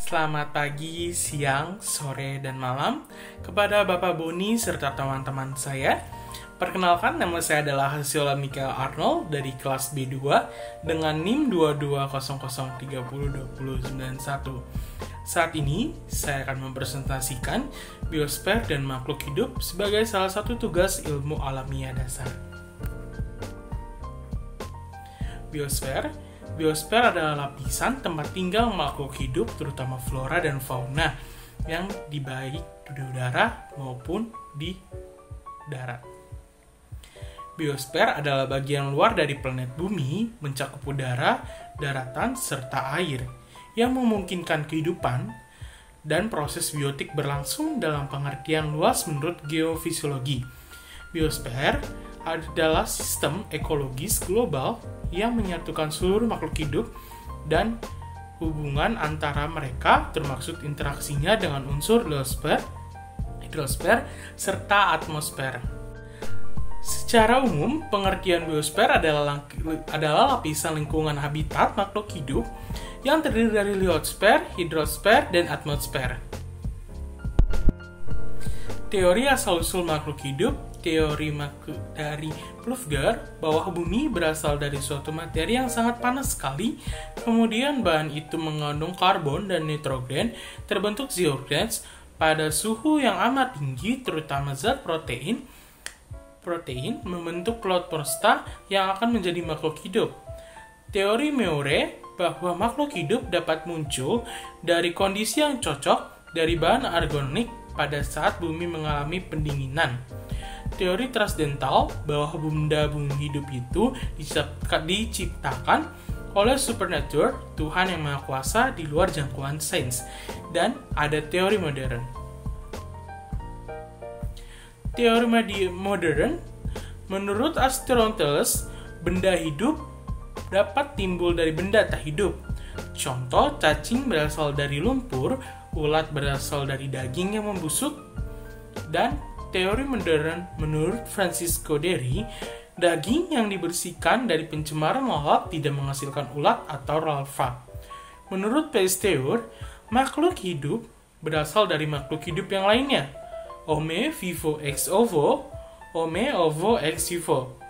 Selamat pagi, siang, sore, dan malam kepada Bapak Boni serta teman-teman saya. Perkenalkan, nama saya adalah Hasiola Michael Arnold dari kelas B2 dengan NIM 2200302091. Saat ini, saya akan mempresentasikan biosfer dan makhluk hidup sebagai salah satu tugas ilmu alamiah dasar. Biosfer adalah lapisan tempat tinggal makhluk hidup, terutama flora dan fauna, yang baik di udara maupun di darat. Biosfer adalah bagian luar dari planet Bumi, mencakup udara, daratan, serta air, yang memungkinkan kehidupan dan proses biotik berlangsung dalam pengertian luas menurut geofisiologi. Biosfer adalah sistem ekologis global yang menyatukan seluruh makhluk hidup dan hubungan antara mereka termasuk interaksinya dengan unsur hidrosfer, serta atmosfer. Secara umum, pengertian biosfer adalah lapisan lingkungan habitat makhluk hidup yang terdiri dari liosfer, hidrosfer, dan atmosfer. Teori asal-usul makhluk hidup. Teori dari Plufger bahwa bumi berasal dari suatu materi yang sangat panas sekali, kemudian bahan itu mengandung karbon dan nitrogen, terbentuk zeolite pada suhu yang amat tinggi, terutama zat protein membentuk cloud-prosta yang akan menjadi makhluk hidup. Teori Meore bahwa makhluk hidup dapat muncul dari kondisi yang cocok dari bahan organik pada saat bumi mengalami pendinginan. Teori transcendental bahwa bumi hidup itu diciptakan oleh supernature, Tuhan yang Maha Kuasa di luar jangkauan sains. Dan ada teori modern. Teori modern, menurut Aristoteles, benda hidup dapat timbul dari benda tak hidup. Contoh, cacing berasal dari lumpur, ulat berasal dari daging yang membusuk, dan teori modern menurut Francisco Deri, daging yang dibersihkan dari pencemaran lalat tidak menghasilkan ulat atau larva. Menurut Pasteur, makhluk hidup berasal dari makhluk hidup yang lainnya. Homo vivo ex ovo, Homo ovo ex vivo.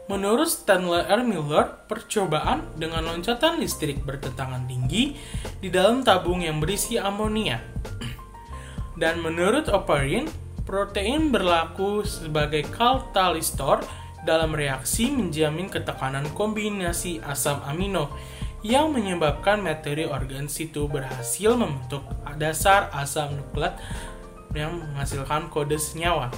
Menurut Stanley R. Miller, percobaan dengan loncatan listrik bertentangan tinggi di dalam tabung yang berisi amonia. Dan menurut Oparin, protein berlaku sebagai katalistor dalam reaksi menjamin ketekanan kombinasi asam amino yang menyebabkan materi organ situ berhasil membentuk dasar asam nukleat yang menghasilkan kode senyawa.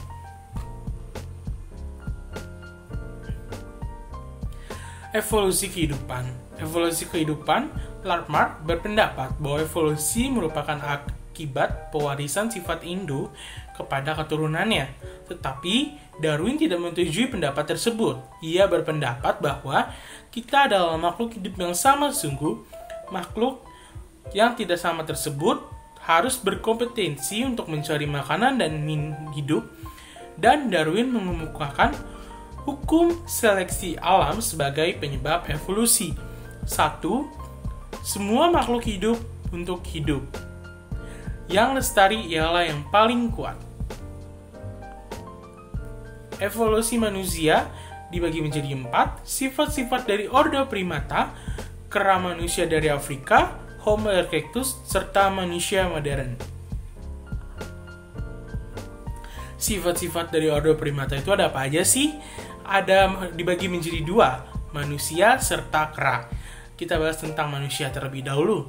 Evolusi kehidupan, Lamarck berpendapat bahwa evolusi merupakan akibat pewarisan sifat induk kepada keturunannya. Tetapi Darwin tidak menyetujui pendapat tersebut. Ia berpendapat bahwa kita adalah makhluk hidup yang sama sungguh. Makhluk yang tidak sama tersebut harus berkompetensi untuk mencari makanan dan hidup. Dan Darwin mengemukakan hukum seleksi alam sebagai penyebab evolusi. 1. Semua makhluk hidup untuk hidup. Yang lestari ialah yang paling kuat. Evolusi manusia dibagi menjadi 4, sifat-sifat dari ordo primata, kera manusia dari Afrika, Homo erectus, serta manusia modern. Sifat-sifat dari ordo primata itu ada apa aja sih? Ada dibagi menjadi 2, manusia serta kera. Kita bahas tentang manusia terlebih dahulu.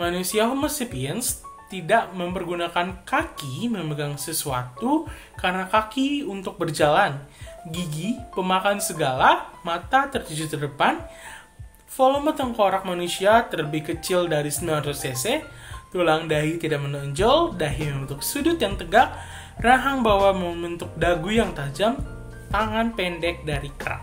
Manusia Homo sapiens tidak mempergunakan kaki memegang sesuatu karena kaki untuk berjalan, gigi pemakan segala, mata tertuju ke depan, volume tengkorak manusia terlebih kecil dari 900 cc, tulang dahi tidak menonjol, dahi membentuk sudut yang tegak, rahang bawah membentuk dagu yang tajam, tangan pendek dari kera.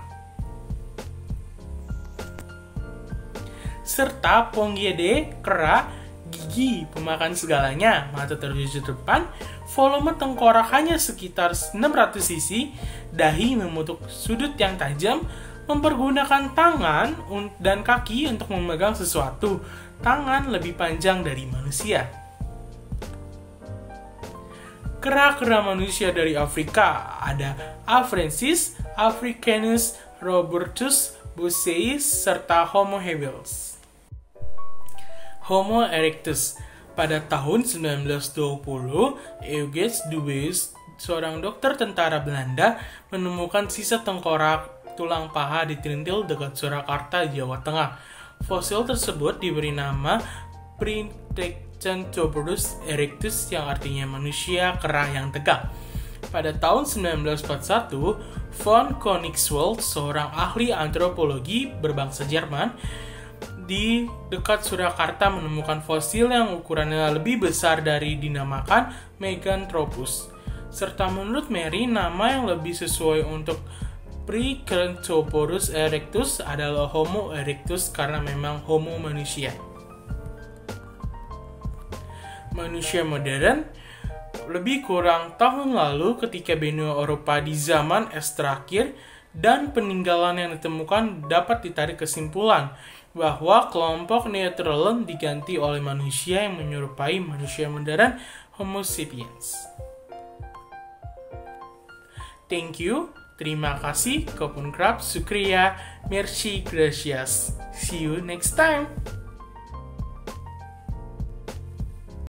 Serta Pongidae, kera, gigi pemakan segalanya, mata tertuju ke depan, volume tengkorak hanya sekitar 600 cc, dahi membentuk sudut yang tajam, mempergunakan tangan dan kaki untuk memegang sesuatu. Tangan lebih panjang dari manusia. Kera-kera manusia dari Afrika ada Afrensis, Africanus, Robertus, Buceus, serta Homo habilis. Homo erectus. Pada tahun 1920, Eugen Dubus, seorang dokter tentara Belanda, menemukan sisa tengkorak tulang paha di Trintil dekat Surakarta, Jawa Tengah. Fosil tersebut diberi nama Princeps erectus yang artinya manusia kera yang tegak. Pada tahun 1941, von Königswald, seorang ahli antropologi berbangsa Jerman, di dekat Surakarta menemukan fosil yang ukurannya lebih besar dari dinamakan Meganthropus. Serta menurut Mary, nama yang lebih sesuai untuk Princeps erectus adalah Homo erectus karena memang homo manusia. Manusia modern. Lebih kurang tahun lalu ketika benua Eropa di zaman es terakhir dan peninggalan yang ditemukan dapat ditarik kesimpulan bahwa kelompok Neanderthal diganti oleh manusia yang menyerupai manusia modern Homo sapiens. Thank you, terima kasih, Kopun Krab, Sukriya, Merci, Gracias. See you next time.